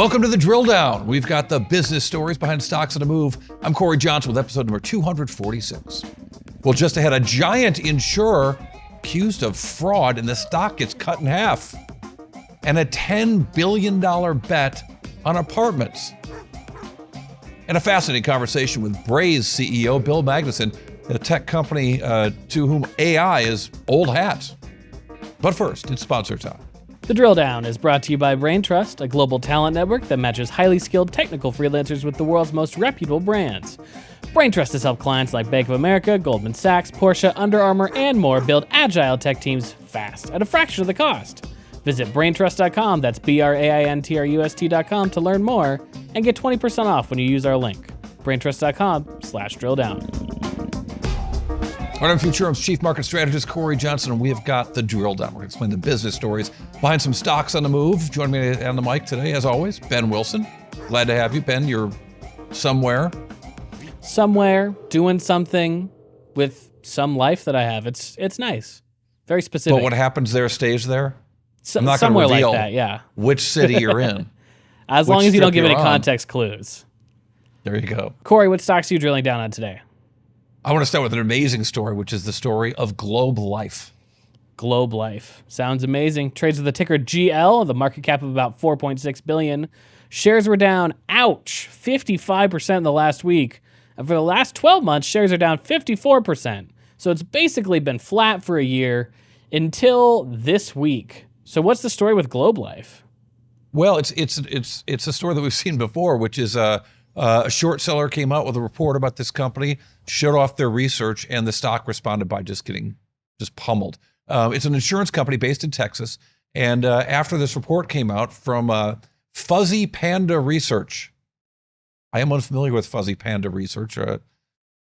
Welcome to the Drill Down. We've got the business stories behind stocks on the move. I'm Cory Johnson with episode number 246. Well, just ahead, a giant insurer accused of fraud and the stock gets cut in half. And a $10 billion bet on apartments. And a fascinating conversation with Braze CEO Bill Magnuson, a tech company to whom AI is old hat. But first, it's sponsor time. The Drill Down is brought to you by Braintrust, a global talent network that matches highly skilled technical freelancers with the world's most reputable brands. Braintrust has helped clients like Bank of America, Goldman Sachs, Porsche, Under Armour, and more build agile tech teams fast at a fraction of the cost. Visit Braintrust.com, that's BRAINTRUST.com to learn more and get 20% off when you use our link. Braintrust.com/drilldown. All right, I'm Futurum's Chief Market Strategist, Cory Johnson, and we have got the Drill Down. We're going to explain the business stories behind some stocks on the move. Joining me on the mic today, as always, Ben Wilson. Glad to have you. Ben, you're somewhere. Somewhere, doing something with some life that I have. It's nice. Very specific. But what happens there stays there? I'm not somewhere going to reveal like that, yeah. which city you're in. As long as you don't give any context clues. There you go. Cory, what stocks are you drilling down on today? I want to start with an amazing story, which is the story of Globe Life. Globe Life. Sounds amazing. Trades with the ticker GL, the market cap of about $4.6 billion. Shares were down, ouch, 55% in the last week. And for the last 12 months, shares are down 54%. So it's basically been flat for a year until this week. So what's the story with Globe Life? Well, it's a story that we've seen before, which is a short seller came out with a report about this company, showed off their research, and the stock responded by just pummeled. It's an insurance company based in Texas, and after this report came out from Fuzzy Panda Research, I am unfamiliar with Fuzzy Panda Research. I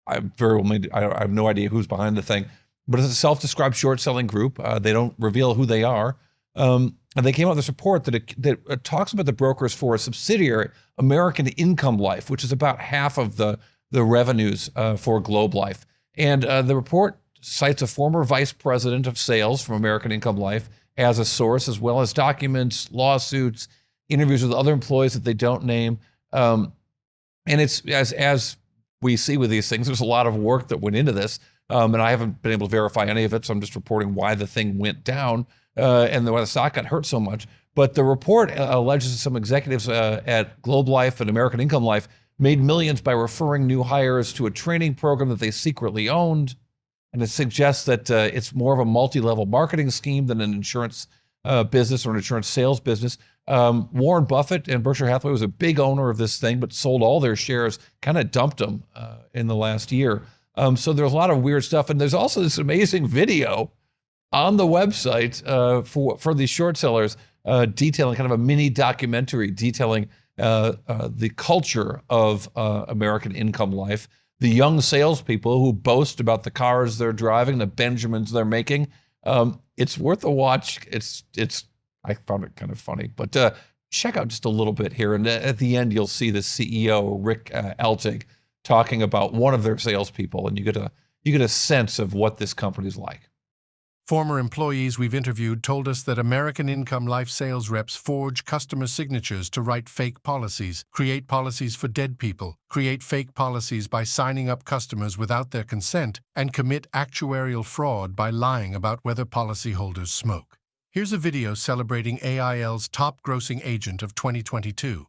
have no idea who's behind the thing, but it's a self-described short-selling group. They don't reveal who they are. And they came out with this report that talks about the brokers for a subsidiary, American Income Life, which is about half of the revenues for Globe Life. And the report cites a former vice president of sales from American Income Life as a source, as well as documents, lawsuits, interviews with other employees that they don't name. And it's as we see with these things, there's a lot of work that went into this. And I haven't been able to verify any of it, so I'm just reporting why the thing went down. And why the stock got hurt so much. But the report alleges that some executives at Globe Life and American Income Life made millions by referring new hires to a training program that they secretly owned. And it suggests that it's more of a multi-level marketing scheme than an insurance business or an insurance sales business. Warren Buffett and Berkshire Hathaway was a big owner of this thing, but sold all their shares, kind of dumped them in the last year. So there's a lot of weird stuff. And there's also this amazing video on the website for these short sellers, detailing kind of a mini documentary detailing the culture of American Income Life, the young salespeople who boast about the cars they're driving, the Benjamins they're making. It's worth a watch. I found it kind of funny, but check out just a little bit here. And at the end, you'll see the CEO, Rick Altig, talking about one of their salespeople, and you get a sense of what this company's like. Former employees we've interviewed told us that American Income Life sales reps forge customer signatures to write fake policies, create policies for dead people, create fake policies by signing up customers without their consent, and commit actuarial fraud by lying about whether policyholders smoke. Here's a video celebrating AIL's top-grossing agent of 2022.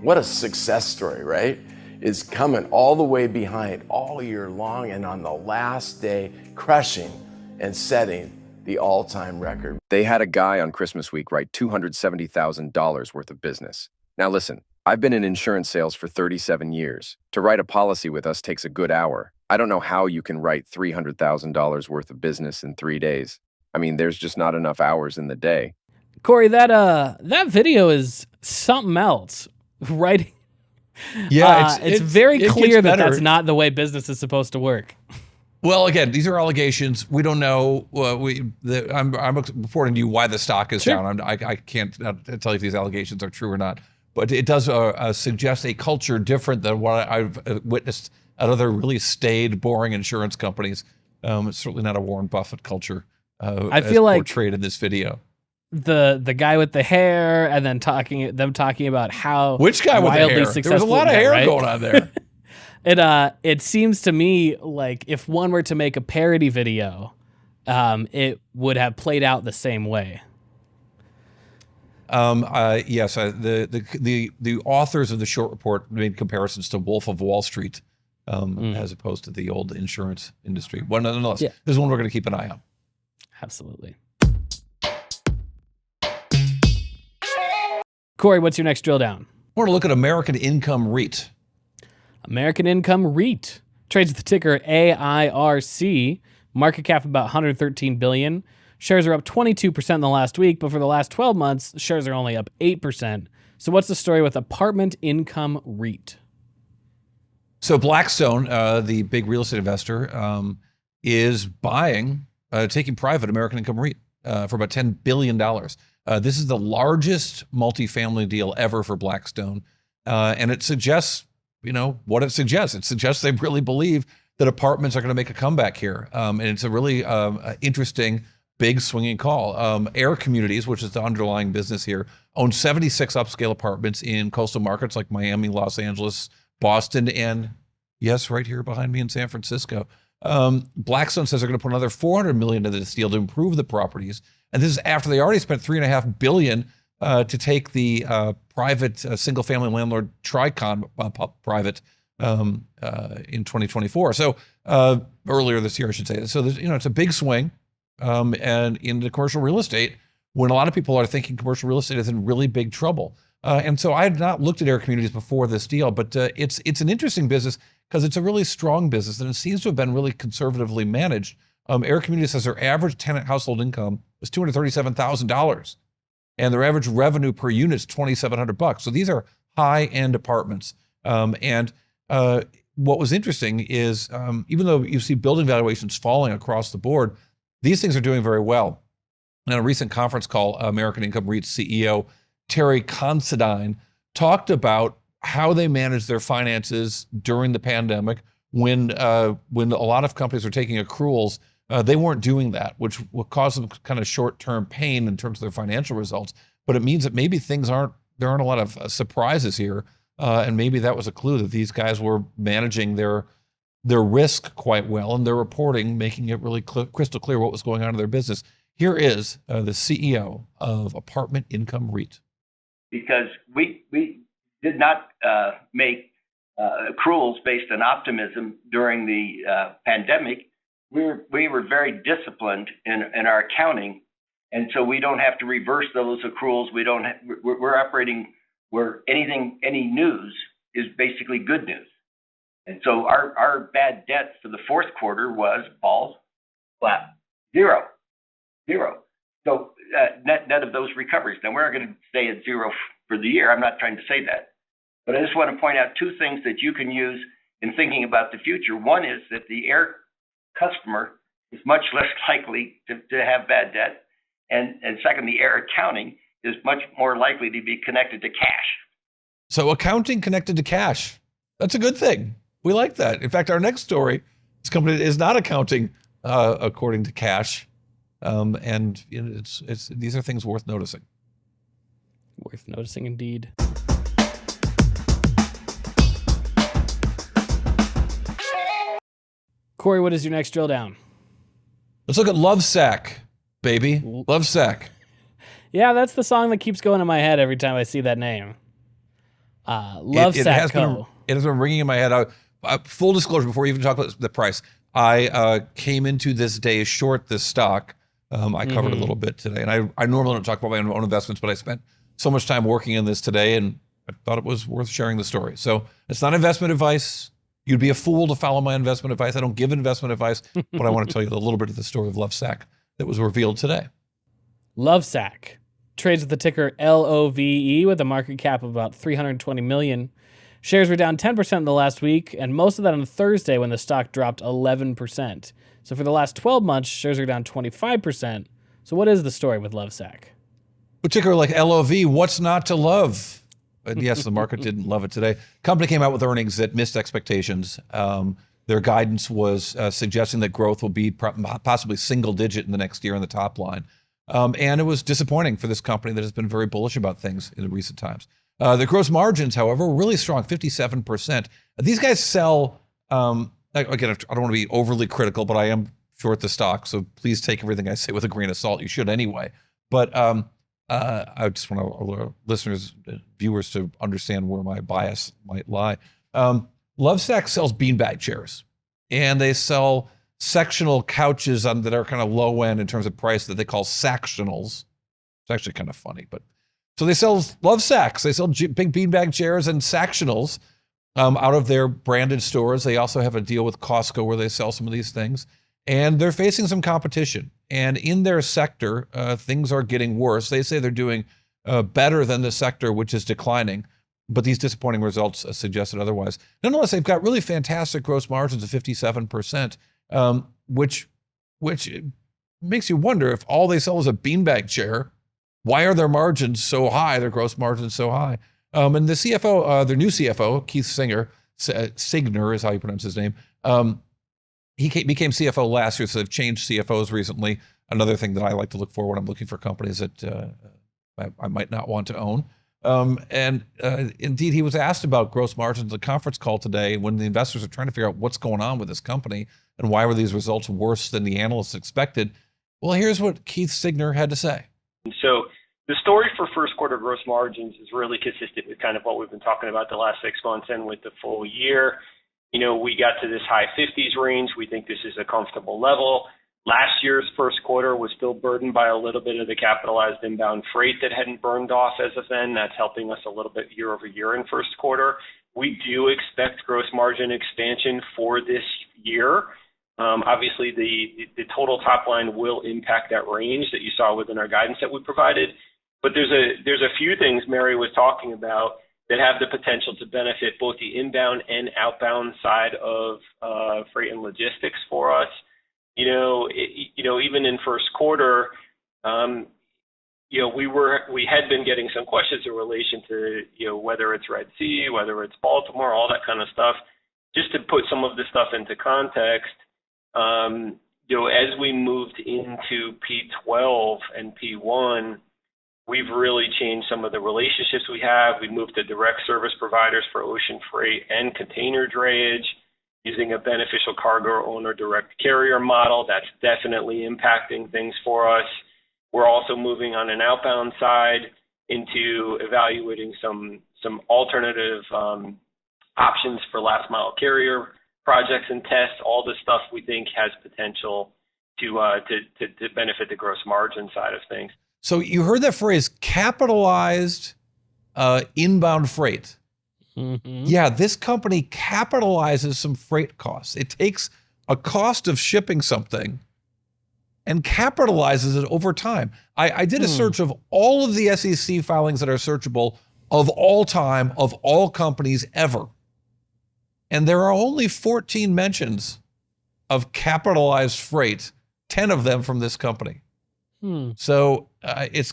What a success story, right? Is coming all the way behind all year long, and on the last day, crushing and setting the all-time record. They had a guy on Christmas week write $270,000 worth of business. Now listen, I've been in insurance sales for 37 years. To write a policy with us takes a good hour. I don't know how you can write $300,000 worth of business in 3 days. I mean, there's just not enough hours in the day. Cory, that video is something else, right? Yeah, it's very clear that that's not the way business is supposed to work. Well, again, these are allegations. We don't know. I'm reporting to you why the stock is down. I can't tell you if these allegations are true or not. But it does suggest a culture different than what I've witnessed at other really staid, boring insurance companies. It's certainly not a Warren Buffett culture. I feel like portrayed in this video. the guy with the hair, and then talking about how Which guy with the wildly hair? There was a successful lot of he got, hair right? going on there. It seems to me like if one were to make a parody video, it would have played out the same way. Yes, the authors of the short report made comparisons to Wolf of Wall Street, as opposed to the old insurance industry. Well, nonetheless, Yeah. this is one we're going to keep an eye on. Absolutely. Cory, what's your next drill down? I want to look at American Income REIT. American Income REIT trades with the ticker AIRC, market cap about 113 billion. Shares are up 22% in the last week, but for the last 12 months, shares are only up 8%. So what's the story with Apartment Income REIT? So Blackstone, the big real estate investor, is buying, taking private American Income REIT for about $10 billion. This is the largest multifamily deal ever for Blackstone. And it suggests, what it suggests. It suggests they really believe that apartments are going to make a comeback here. And it's a really interesting, big swinging call. AIRC Communities, which is the underlying business here, owns 76 upscale apartments in coastal markets like Miami, Los Angeles, Boston, and yes, right here behind me in San Francisco. Blackstone says they're going to put another $400 million into this deal to improve the properties. And this is after they already spent $3.5 billion to take the private single-family landlord Tricon private in 2024. So earlier this year, I should say. So there's, it's a big swing. And in the commercial real estate, when a lot of people are thinking commercial real estate is in really big trouble. And so I had not looked at AIRC Communities before this deal, but it's an interesting business because it's a really strong business and it seems to have been really conservatively managed. AIRC Communities says their average tenant household income is $237,000 and their average revenue per unit is $2,700. So these are high-end apartments. And what was interesting is even though you see building valuations falling across the board, these things are doing very well. In a recent conference call, American Income REIT CEO Terry Considine talked about how they managed their finances during the pandemic when a lot of companies were taking accruals. They weren't doing that, which will cause them kind of short-term pain in terms of their financial results. But it means that maybe there aren't a lot of surprises here. And maybe that was a clue that these guys were managing their risk quite well, and their reporting making it really crystal clear what was going on in their business. Here is the CEO of Apartment Income REIT. Because we did not make accruals based on optimism during the pandemic. We were very disciplined in our accounting, and so we don't have to reverse those accruals. We're operating where any news is basically good news. And so our bad debt for the fourth quarter was all flat, zero. So net of those recoveries. Now, we're not going to stay at zero for the year. I'm not trying to say that. But I just want to point out two things that you can use in thinking about the future. One is that the AIRC customer is much less likely to have bad debt. And second, the AIRC accounting is much more likely to be connected to cash. So accounting connected to cash. That's a good thing. We like that. In fact, our next story, this company is not accounting according to cash. And these are things worth noticing. Worth noticing indeed. Cory, what is your next drill down? Let's look at Lovesac, baby. Lovesac. Yeah, that's the song that keeps going in my head every time I see that name. Lovesac Co. It has been ringing in my head. Full disclosure, before we even talk about the price, I came into this day short this stock. I covered a little bit today, and I normally don't talk about my own investments, but I spent so much time working in this today, and I thought it was worth sharing the story. So it's not investment advice. You'd be a fool to follow my investment advice. I don't give investment advice, but I want to tell you a little bit of the story of Lovesac that was revealed today. Lovesac trades with the ticker LOVE with a market cap of about $320 million. Shares were down 10% in the last week, and most of that on Thursday when the stock dropped 11%. So for the last 12 months, shares are down 25%. So what is the story with Lovesac? Particularly like LOV, what's not to love? And yes, the market didn't love it today. Company came out with earnings that missed expectations. Their guidance was suggesting that growth will be possibly single digit in the next year in the top line. And it was disappointing for this company that has been very bullish about things in recent times. The gross margins, however, were really strong, 57%. These guys sell, again, I don't want to be overly critical, but I am short the stock, so please take everything I say with a grain of salt. You should anyway. But I just want our listeners, viewers to understand where my bias might lie. Lovesac sells beanbag chairs, and they sell sectional couches that are kind of low end in terms of price that they call sectionals. It's actually kind of funny, but so they sell Lovesac's. They sell big beanbag chairs and sectionals out of their branded stores. They also have a deal with Costco where they sell some of these things, and they're facing some competition. And in their sector, things are getting worse. They say they're doing better than the sector, which is declining. But these disappointing results suggested otherwise. Nonetheless, they've got really fantastic gross margins of 57%, which makes you wonder if all they sell is a beanbag chair, why are their margins so high, their gross margins so high? And the CFO, their new CFO, Keith Signer is how you pronounce his name, he became CFO last year, so they've changed CFOs recently. Another thing that I like to look for when I'm looking for companies that I might not want to own. Indeed, he was asked about gross margins at a conference call today when the investors are trying to figure out what's going on with this company and why were these results worse than the analysts expected. Well, here's what Keith Signer had to say. So the story for first quarter gross margins is really consistent with kind of what we've been talking about the last 6 months and with the full year. You know, we got to this high 50s range. We think this is a comfortable level. Last year's first quarter was still burdened by a little bit of the capitalized inbound freight that hadn't burned off as of then. That's helping us a little bit year over year in first quarter. We do expect gross margin expansion for this year. Obviously, the total top line will impact that range that you saw within our guidance that we provided. But there's a few things Mary was talking about that have the potential to benefit both the inbound and outbound side of freight and logistics for us. Even in first quarter, we had been getting some questions in relation to, whether it's BRZE, whether it's Baltimore, all that kind of stuff. Just to put some of this stuff into context, as we moved into P12 and P1, we've really changed some of the relationships we have. We moved to direct service providers for ocean freight and container drayage, using a beneficial cargo owner direct carrier model. That's definitely impacting things for us. We're also moving on an outbound side into evaluating some alternative options for last mile carrier projects and tests. All this stuff we think has potential to benefit the gross margin side of things. So you heard that phrase, capitalized inbound freight. Mm-hmm. Yeah, this company capitalizes some freight costs. It takes a cost of shipping something and capitalizes it over time. I did a search of all of the SEC filings that are searchable of all time, of all companies ever. And there are only 14 mentions of capitalized freight, 10 of them from this company. So it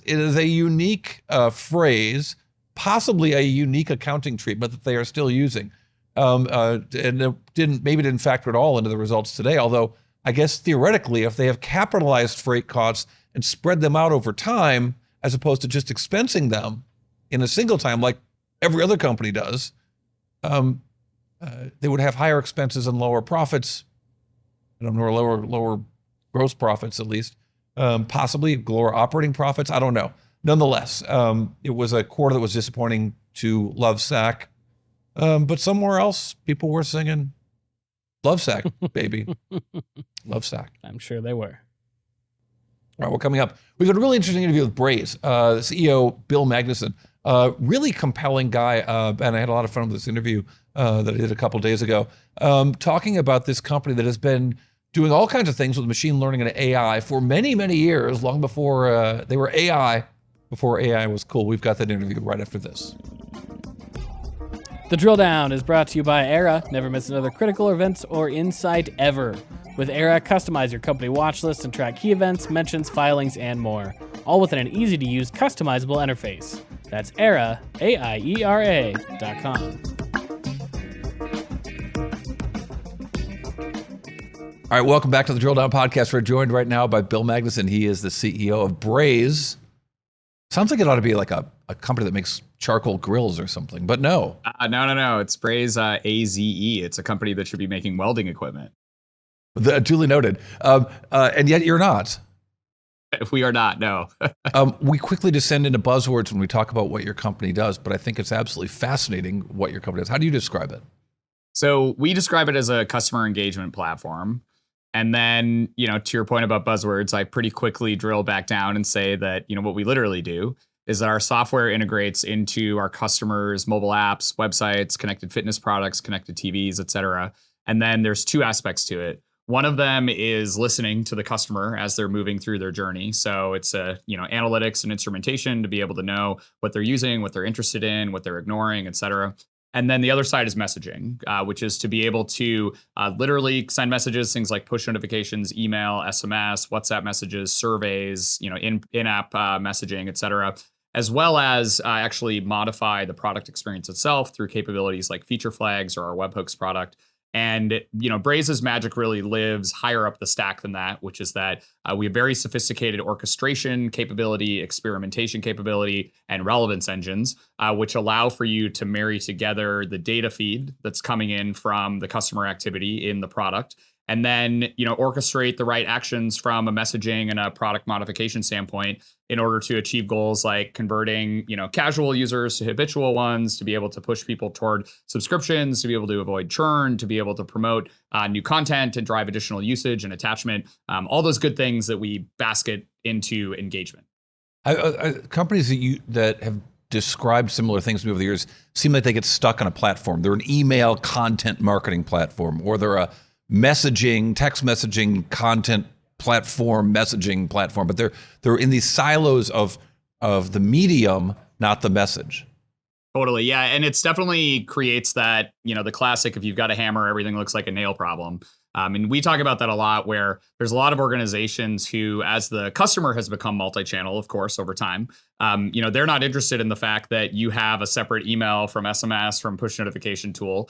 is a unique phrase, possibly a unique accounting treatment that they are still using. And it didn't factor at all into the results today, although I guess theoretically, if they have capitalized freight costs and spread them out over time, as opposed to just expensing them in a single time like every other company does, they would have higher expenses and lower profits, or lower gross profits at least, possibly lower operating profits. I don't know. Nonetheless, it was a quarter that was disappointing to Lovesac, but somewhere else, people were singing Lovesac, baby. Lovesac. I'm sure they were. All right, well, coming up, we've got a really interesting interview with Braze, the CEO, Bill Magnuson. Really compelling guy, and I had a lot of fun with this interview that I did a couple days ago, talking about this company that has been doing all kinds of things with machine learning and AI for many, many years, long before they were AI, before AI was cool. We've got that interview right after this. The Drill Down is brought to you by AIRC. Never miss another critical event or insight ever. With AIRC, customize your company watch list and track key events, mentions, filings, and more. All within an easy-to-use, customizable interface. That's AIRA, AIERA.com. All right, welcome back to the Drill Down Podcast. We're joined right now by Bill Magnuson. He is the CEO of BRZE. Sounds like it ought to be like a company that makes charcoal grills or something, but no. No. It's BRZE AZE. It's a company that should be making welding equipment. Duly noted. And yet you're not. We are not, no. We quickly descend into buzzwords when we talk about what your company does, but I think it's absolutely fascinating what your company does. How do you describe it? So we describe it as a customer engagement platform. And then, to your point about buzzwords, I pretty quickly drill back down and say that, what we literally do is that our software integrates into our customers' mobile apps, websites, connected fitness products, connected TVs, et cetera. And then there's two aspects to it. One of them is listening to the customer as they're moving through their journey. So it's analytics and instrumentation to be able to know what they're using, what they're interested in, what they're ignoring, et cetera. And then the other side is messaging, which is to be able to literally send messages, things like push notifications, email, SMS, WhatsApp messages, surveys, in-app messaging, et cetera, as well as actually modify the product experience itself through capabilities like feature flags or our webhooks product. And, BRZE's magic really lives higher up the stack than that, which is that we have very sophisticated orchestration capability, experimentation capability, and relevance engines, which allow for you to marry together the data feed that's coming in from the customer activity in the product, and then, orchestrate the right actions from a messaging and a product modification standpoint in order to achieve goals like converting, casual users to habitual ones, to be able to push people toward subscriptions, to be able to avoid churn, to be able to promote new content and drive additional usage and attachment, all those good things that we basket into engagement. Companies that have described similar things to me over the years seem like they get stuck on a platform. They're an email content marketing platform, or they're a text messaging content messaging platform, but they're in these silos of the medium, not the message. Totally, yeah, and it's definitely creates that, the classic, if you've got a hammer, everything looks like a nail problem. And we talk about that a lot, where there's a lot of organizations who, as the customer has become multi-channel, of course, over time, they're not interested in the fact that you have a separate email from SMS, from push notification tool.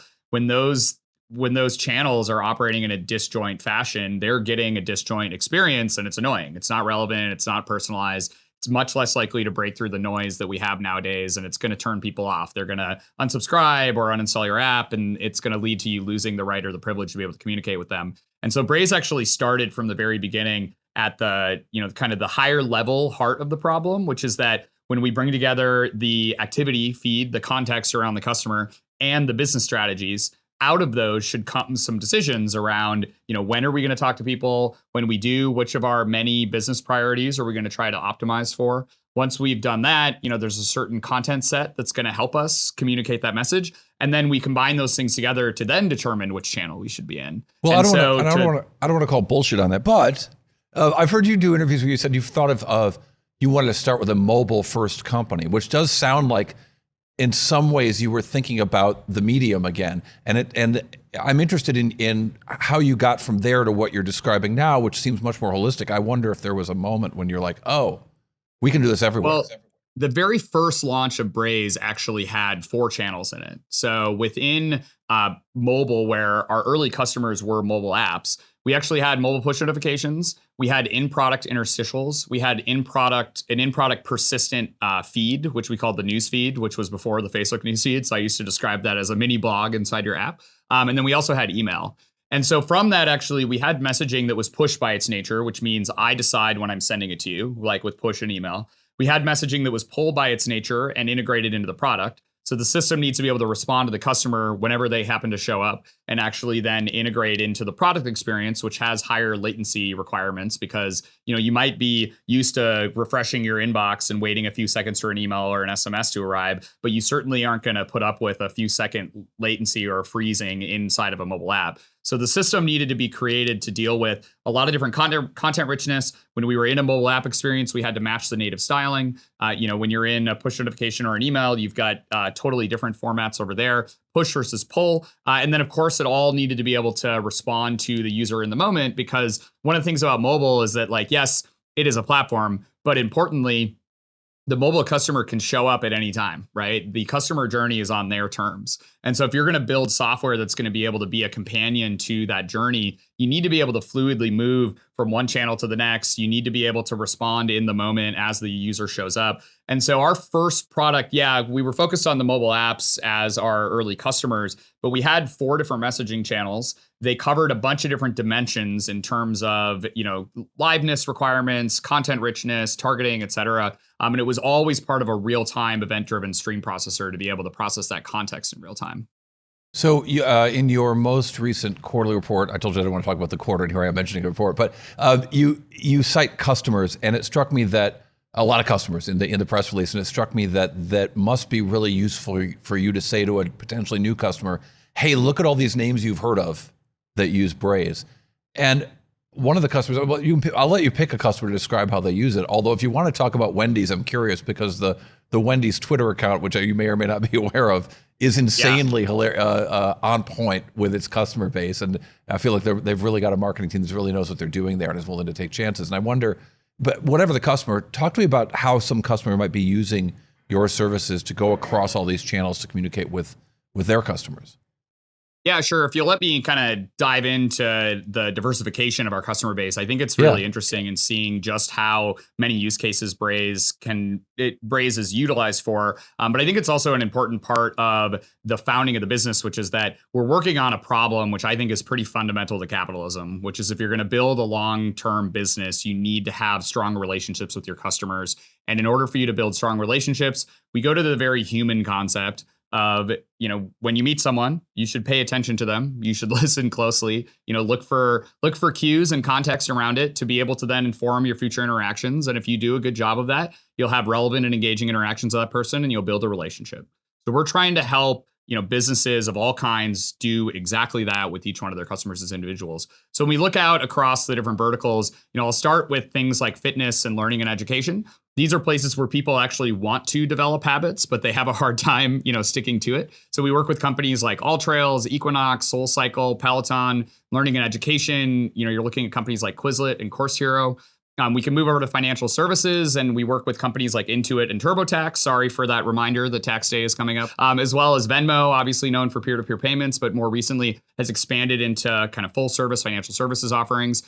When those channels are operating in a disjoint fashion, they're getting a disjoint experience, and it's annoying. It's not relevant. It's not personalized. It's much less likely to break through the noise that we have nowadays, and it's going to turn people off. They're going to unsubscribe or uninstall your app, and it's going to lead to you losing the right or the privilege to be able to communicate with them. And so BRZE actually started from the very beginning at the, kind of the higher level heart of the problem, which is that when we bring together the activity feed, the context around the customer, and the business strategies, out of those should come some decisions around, when are we going to talk to people? When we do, which of our many business priorities are we going to try to optimize for? Once we've done that, there's a certain content set that's going to help us communicate that message. And then we combine those things together to then determine which channel we should be in. Well, I don't want to call bullshit on that, but I've heard you do interviews where you said you've thought of you wanted to start with a mobile first company, which does sound like in some ways you were thinking about the medium again. And I'm interested in how you got from there to what you're describing now, which seems much more holistic. I wonder if there was a moment when you're like, oh, we can do this everywhere. Well, the very first launch of BRZE actually had 4 channels in it. So within mobile, where our early customers were mobile apps, we actually had mobile push notifications. We had in-product interstitials. We had an in-product persistent feed, which we called the news feed, which was before the Facebook news feed. So I used to describe that as a mini blog inside your app. And then we also had email. And so from that, actually, we had messaging that was push by its nature, which means I decide when I'm sending it to you, like with push and email. We had messaging that was pull by its nature and integrated into the product. So the system needs to be able to respond to the customer whenever they happen to show up, and actually then integrate into the product experience, which has higher latency requirements, because you might be used to refreshing your inbox and waiting a few seconds for an email or an SMS to arrive, but you certainly aren't going to put up with a few second latency or freezing inside of a mobile app. So the system needed to be created to deal with a lot of different content richness. When we were in a mobile app experience, we had to match the native styling. When you're in a push notification or an email, you've got totally different formats over there, push versus pull. And then, of course, it all needed to be able to respond to the user in the moment, because one of the things about mobile is that, yes, it is a platform, but importantly, the mobile customer can show up at any time, right? The customer journey is on their terms. And so if you're going to build software that's going to be able to be a companion to that journey, you need to be able to fluidly move from one channel to the next. You need to be able to respond in the moment as the user shows up. And so our first product, we were focused on the mobile apps as our early customers, but we had 4 different messaging channels. They covered a bunch of different dimensions in terms of, liveness requirements, content richness, targeting, et cetera. And it was always part of a real-time event-driven stream processor to be able to process that context in real time. So in your most recent quarterly report, I told you I didn't want to talk about the quarter, and here I am mentioning a report, but you cite customers, and it struck me that a lot of customers in the press release, and it struck me that must be really useful for you to say to a potentially new customer, hey, look at all these names you've heard of that use Braze. And one of the customers, I'll let you pick a customer to describe how they use it. Although if you want to talk about Wendy's, I'm curious because the Wendy's Twitter account, which you may or may not be aware of, is insanely hilarious, on point with its customer base. And I feel like they've really got a marketing team that really knows what they're doing there and is willing to take chances. And I wonder, but whatever the customer, talk to me about how some customer might be using your services to go across all these channels to communicate with their customers. Yeah, sure. If you'll let me kind of dive into the diversification of our customer base, I think it's really interesting in seeing just how many use cases Braze is utilized for. But I think it's also an important part of the founding of the business, which is that we're working on a problem which I think is pretty fundamental to capitalism, which is if you're going to build a long-term business, you need to have strong relationships with your customers. And in order for you to build strong relationships, we go to the very human concept of, when you meet someone, you should pay attention to them. You should listen closely, look for cues and context around it to be able to then inform your future interactions. And if you do a good job of that, you'll have relevant and engaging interactions with that person and you'll build a relationship. So we're trying to help, businesses of all kinds do exactly that with each one of their customers as individuals. So when we look out across the different verticals, I'll start with things like fitness and learning and education. These are places where people actually want to develop habits, but they have a hard time, sticking to it. So we work with companies like AllTrails, Equinox, SoulCycle, Peloton, learning and education. You're looking at companies like Quizlet and Course Hero. We can move over to financial services, and we work with companies like Intuit and TurboTax. Sorry for that reminder, the tax day is coming up. As well as Venmo, obviously known for peer-to-peer payments, but more recently has expanded into kind of full service financial services offerings.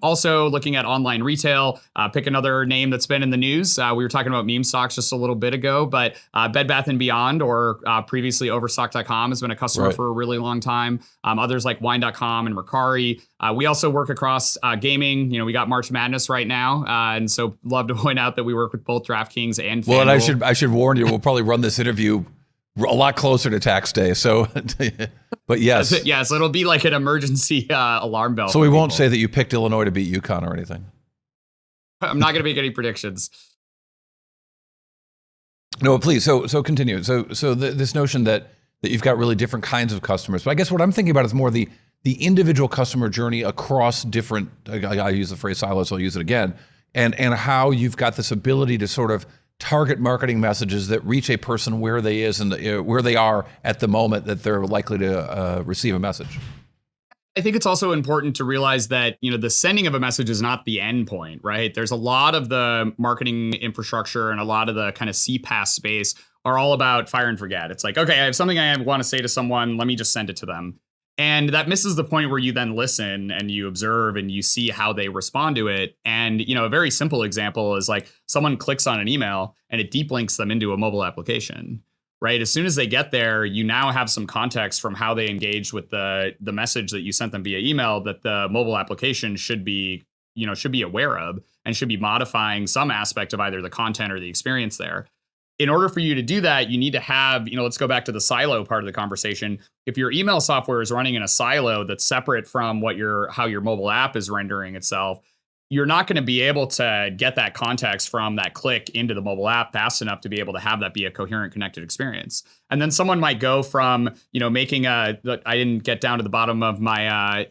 Also looking at online retail, pick another name that's been in the news. We were talking about meme stocks just a little bit ago, but Bed Bath & Beyond, or previously Overstock.com, has been a customer for a really long time. Others like Wine.com and Mercari. We also work across gaming. We got March Madness right now. And so love to point out that we work with both DraftKings and FanDuel. Well, and I should warn you, we'll probably run this interview a lot closer to tax day. So, but yes. Yeah, so it'll be like an emergency alarm bell. So we won't say that you picked Illinois to beat UConn or anything. I'm not going to make any predictions. No, please. So continue. So this notion that you've got really different kinds of customers. But I guess what I'm thinking about is more the individual customer journey across different, I use the phrase silos, so I'll use it again, and how you've got this ability to sort of target marketing messages that reach a person where they is and where they are at the moment that they're likely to receive a message. I think it's also important to realize that, the sending of a message is not the end point, right? There's a lot of the marketing infrastructure and a lot of the kind of CPaaS space are all about fire and forget. It's like, okay, I have something I want to say to someone, let me just send it to them. And that misses the point where you then listen and you observe and you see how they respond to it. And, a very simple example is like someone clicks on an email and it deep links them into a mobile application, right? As soon as they get there, you now have some context from how they engaged with the message that you sent them via email that the mobile application should be aware of and should be modifying some aspect of either the content or the experience there. In order for you to do that, you need to have, let's go back to the silo part of the conversation. If your email software is running in a silo that's separate from how your mobile app is rendering itself, you're not going to be able to get that context from that click into the mobile app fast enough to be able to have that be a coherent, connected experience. And then someone might go from, making I didn't get down to the bottom of my,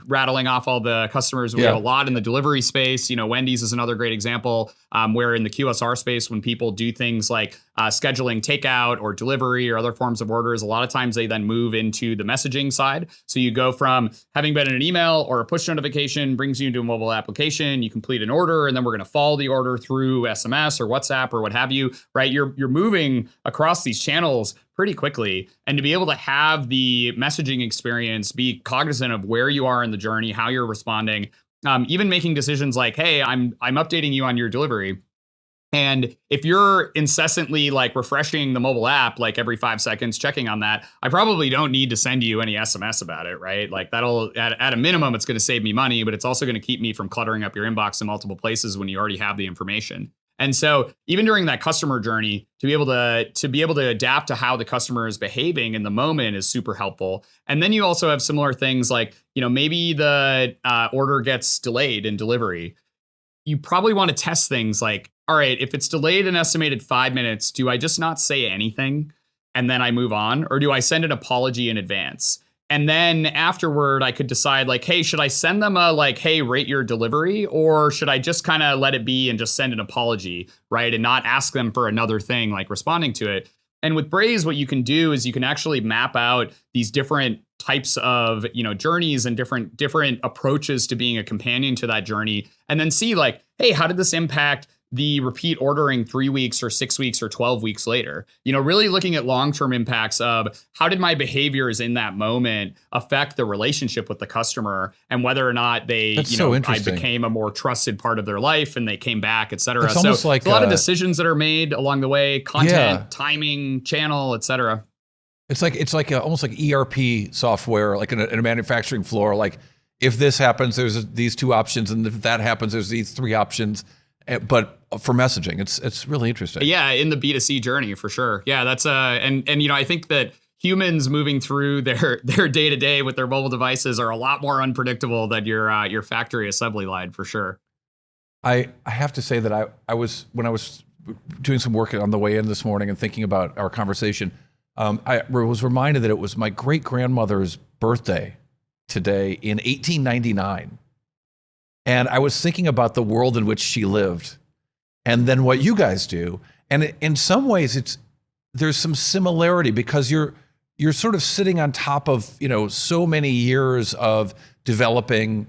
rattling off all the customers. We have a lot in the delivery space. Wendy's is another great example where in the QSR space, when people do things like scheduling takeout or delivery or other forms of orders, a lot of times they then move into the messaging side. So you go from having been in an email or a push notification brings you into a mobile application, you complete an order, and then we're going to follow the order through SMS or WhatsApp or what have you, right? You're moving across these channels pretty quickly. And to be able to have the messaging experience, be cognizant of where you are in the journey, how you're responding, even making decisions like, hey, I'm updating you on your delivery. And if you're incessantly like refreshing the mobile app, like every 5 seconds, checking on that, I probably don't need to send you any SMS about it, right? Like that'll, at a minimum, it's going to save me money, but it's also going to keep me from cluttering up your inbox in multiple places when you already have the information. And so even during that customer journey, to be able to adapt to how the customer is behaving in the moment is super helpful. And then you also have similar things like, maybe the order gets delayed in delivery. You probably want to test things like, all right, if it's delayed an estimated 5 minutes, do I just not say anything and then I move on? Or do I send an apology in advance? And then afterward, I could decide like, hey, should I send them a like, hey, rate your delivery? Or should I just kind of let it be and just send an apology, right? And not ask them for another thing like responding to it. And with Braze, what you can do is you can actually map out these different types of, journeys and different approaches to being a companion to that journey. And then see like, hey, how did this impact the repeat ordering 3 weeks or 6 weeks or 12 weeks later? Really looking at long-term impacts of how did my behaviors in that moment affect the relationship with the customer and whether or not they, I became a more trusted part of their life and they came back, et cetera. It's almost like a lot of decisions that are made along the way, content, timing, channel, et cetera. It's like almost like ERP software, like in a manufacturing floor. Like if this happens, there's these 2 options, and if that happens, there's these 3 options. But for messaging, it's really interesting. Yeah, in the B2C journey for sure. Yeah, that's and I think that humans moving through their day to day with their mobile devices are a lot more unpredictable than your factory assembly line for sure. I have to say that when I was doing some work on the way in this morning and thinking about our conversation, I was reminded that it was my great grandmother's birthday today in 1899. And I was thinking about the world in which she lived and then what you guys do. And in some ways there's some similarity because you're sort of sitting on top of, so many years of developing,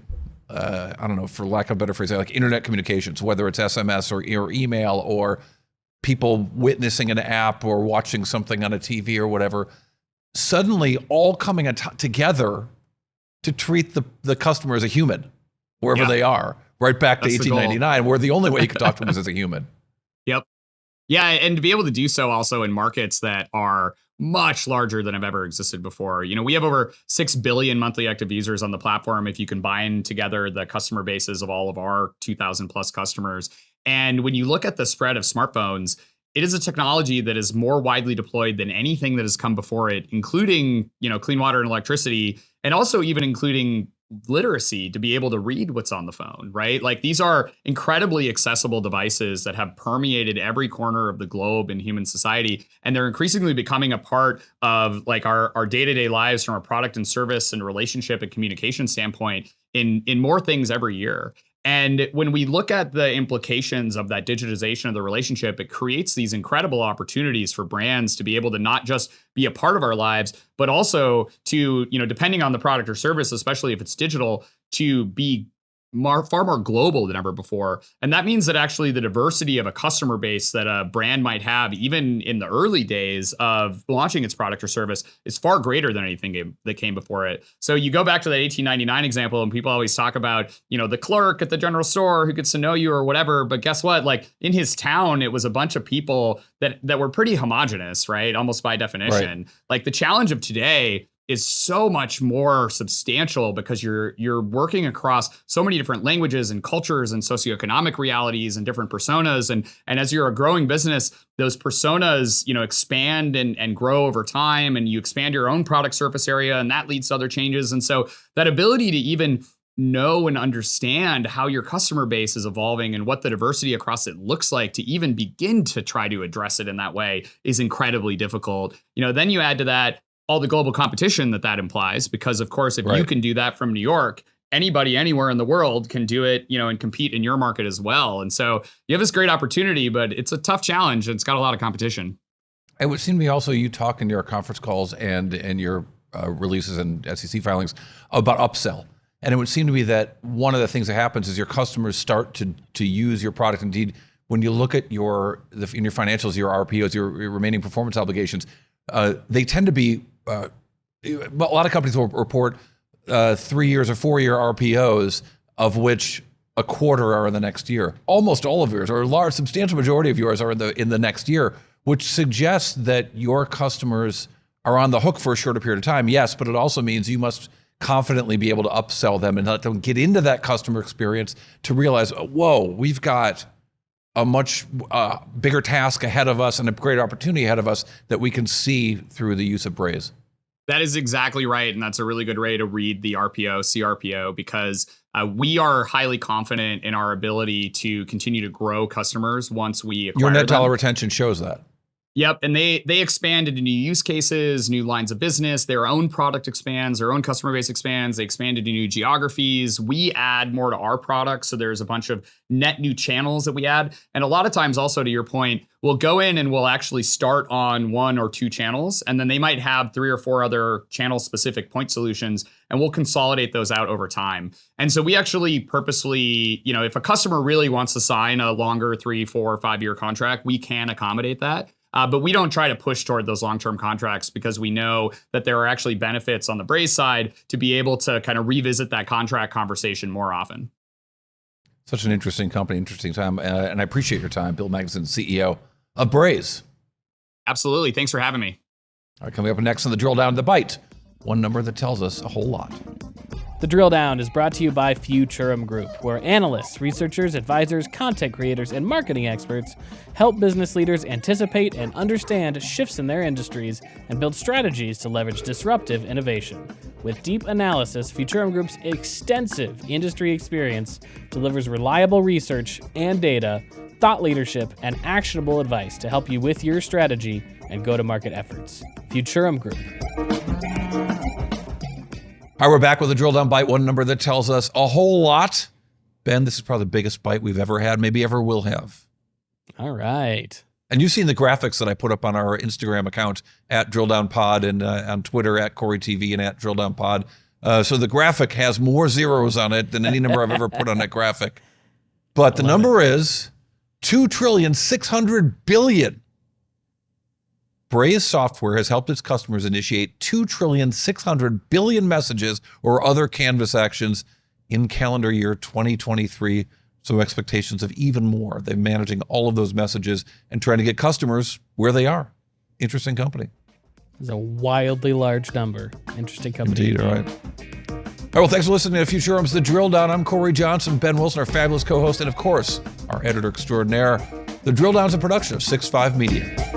I don't know, for lack of a better phrase, like internet communications, whether it's SMS or email or people witnessing an app or watching something on a TV or whatever, suddenly all coming together to treat the customer as a human. Wherever they are, right back to 1899, where the only way you could talk to them is as a human. Yep. Yeah, and to be able to do so also in markets that are much larger than have ever existed before. We have over 6 billion monthly active users on the platform if you combine together the customer bases of all of our 2,000 plus customers. And when you look at the spread of smartphones, it is a technology that is more widely deployed than anything that has come before it, including, clean water and electricity, and also even including literacy to be able to read what's on the phone, right? Like these are incredibly accessible devices that have permeated every corner of the globe in human society. And they're increasingly becoming a part of like our day-to-day lives from a product and service and relationship and communication standpoint in more things every year. And when we look at the implications of that digitization of the relationship, it creates these incredible opportunities for brands to be able to not just be a part of our lives, but also to, depending on the product or service, especially if it's digital, to be far more global than ever before. And that means that actually the diversity of a customer base that a brand might have, even in the early days of launching its product or service, is far greater than anything that came before it. So you go back to that 1899 example, and people always talk about, the clerk at the general store who gets to know you or whatever. But guess what? Like in his town, it was a bunch of people that were pretty homogenous, right? Almost by definition. Right. Like the challenge of today is so much more substantial because you're working across so many different languages and cultures and socioeconomic realities and different personas. And as you're a growing business, those personas, expand and grow over time, and you expand your own product surface area, and that leads to other changes. And so that ability to even know and understand how your customer base is evolving and what the diversity across it looks like to even begin to try to address it in that way is incredibly difficult. Then you add to that all the global competition that implies, because of course, if you can do that from New York, anybody anywhere in the world can do it, and compete in your market as well. And so you have this great opportunity, but it's a tough challenge and it's got a lot of competition. It would seem to me also you talk in your conference calls and your releases and SEC filings about upsell. And it would seem to me that one of the things that happens is your customers start to use your product. Indeed, when you look at in your financials, your RPOs, your remaining performance obligations, they tend to be, a lot of companies will report 3 years or 4 year RPOs, of which a quarter are in the next year. Almost all of yours, or a large, substantial majority of yours are in the next year, which suggests that your customers are on the hook for a shorter period of time. Yes, but it also means you must confidently be able to upsell them and let them get into that customer experience to realize, whoa, we've got a much bigger task ahead of us and a greater opportunity ahead of us that we can see through the use of Braze. That is exactly right. And that's a really good way to read the RPO, CRPO, because we are highly confident in our ability to continue to grow customers once we acquire Your net them. dollar retention shows that. Yep. And they expand into new use cases, new lines of business. Their own product expands, their own customer base expands. They expand into new geographies. We add more to our products. So there's a bunch of net new channels that we add. And a lot of times also, to your point, we'll go in and we'll actually start on 1 or 2 channels. And then they might have 3 or 4 other channel specific point solutions. And we'll consolidate those out over time. And so we actually purposely, if a customer really wants to sign a longer 3, 4, or 5 year contract, we can accommodate that. But we don't try to push toward those long-term contracts because we know that there are actually benefits on the Braze side to be able to kind of revisit that contract conversation more often. Such an interesting company, interesting time. And I appreciate your time, Bill Magnuson, CEO of Braze. Absolutely. Thanks for having me. All right, coming up next on the Drill Down, the Bite, one number that tells us a whole lot. The Drill Down is brought to you by Futurum Group, where analysts, researchers, advisors, content creators, and marketing experts help business leaders anticipate and understand shifts in their industries and build strategies to leverage disruptive innovation. With deep analysis, Futurum Group's extensive industry experience delivers reliable research and data, thought leadership, and actionable advice to help you with your strategy and go-to-market efforts. Futurum Group. All right, we're back with a Drill Down Bite, one number that tells us a whole lot. Ben, this is probably the biggest bite we've ever had, maybe ever will have. All right. And you've seen the graphics that I put up on our Instagram account at Drill Down Pod and on Twitter at Cory TV and at Drill Down Pod. So the graphic has more zeros on it than any number I've ever put on that graphic. But the number is $2.6 trillion. Braze software has helped its customers initiate 2.6 trillion messages or other Canvas actions in calendar year 2023. So expectations of even more. They're managing all of those messages and trying to get customers where they are. Interesting company. It's a wildly large number. Interesting company. Indeed, all right. All right, well, thanks for listening to Futurum's The Drill Down. I'm Cory Johnson, Ben Wilson, our fabulous co-host, and of course, our editor extraordinaire. The Drill Down is a production of 6.5 Media.